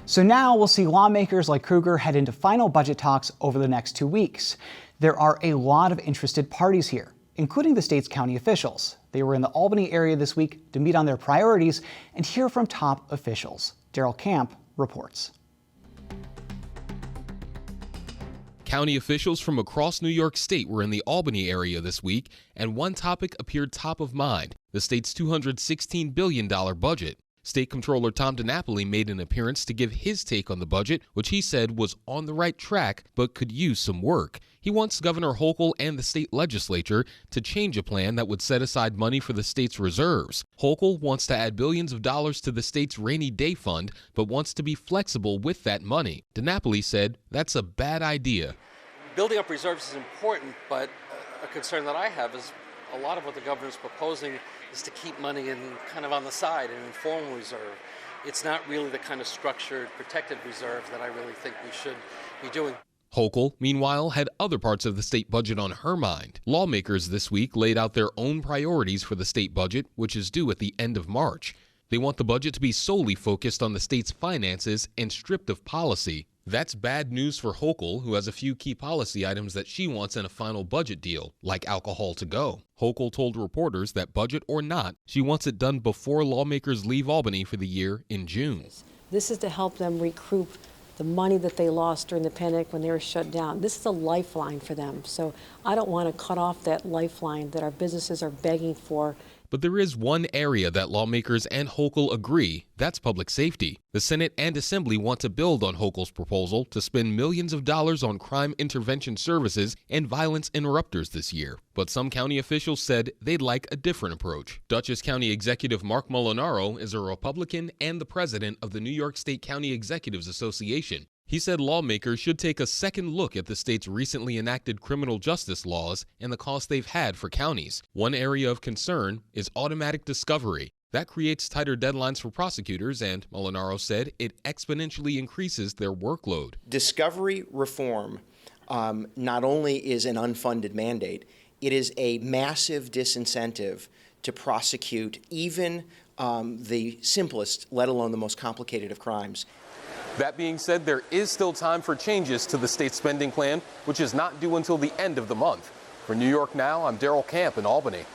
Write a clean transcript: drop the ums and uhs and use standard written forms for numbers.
So now we'll see lawmakers like Krueger head into final budget talks over the next 2 weeks. There are a lot of interested parties here, including the state's county officials. They were in the Albany area this week to meet on their priorities and hear from top officials. Daryl Camp reports. County officials from across New York State were in the Albany area this week, and one topic appeared top of mind: the state's $216 billion budget. State Comptroller Tom DiNapoli made an appearance to give his take on the budget, which he said was on the right track but could use some work. He wants Governor Hochul and the state legislature to change a plan that would set aside money for the state's reserves. Hochul wants to add billions of dollars to the state's rainy day fund, but wants to be flexible with that money. DiNapoli said that's a bad idea. Building up reserves is important, but a concern that I have is a lot of what the governor's proposing is to keep money in kind of on the side, an informal reserve. It's not really the kind of structured, protected reserve that I really think we should be doing. Hochul, meanwhile, had other parts of the state budget on her mind. Lawmakers this week laid out their own priorities for the state budget, which is due at the end of March. They want the budget to be solely focused on the state's finances and stripped of policy. That's bad news for Hochul, who has a few key policy items that she wants in a final budget deal, like alcohol to go. Hochul told reporters that budget or not, she wants it done before lawmakers leave Albany for the year in June. This is to help them recoup the money that they lost during the pandemic when they were shut down. This is a lifeline for them. So I don't want to cut off that lifeline that our businesses are begging for. But there is one area that lawmakers and Hochul agree: that's public safety. The Senate and Assembly want to build on Hochul's proposal to spend millions of dollars on crime intervention services and violence interrupters this year. But some county officials said they'd like a different approach. Dutchess County Executive Mark Molinaro is a Republican and the president of the New York State County Executives Association. He said lawmakers should take a second look at the state's recently enacted criminal justice laws and the cost they've had for counties. One area of concern is automatic discovery. That creates tighter deadlines for prosecutors, and Molinaro said it exponentially increases their workload. Discovery reform not only is an unfunded mandate, it is a massive disincentive to prosecute even the simplest, let alone the most complicated of crimes. That being said, there is still time for changes to the state spending plan, which is not due until the end of the month. For New York Now, I'm Daryl Camp in Albany.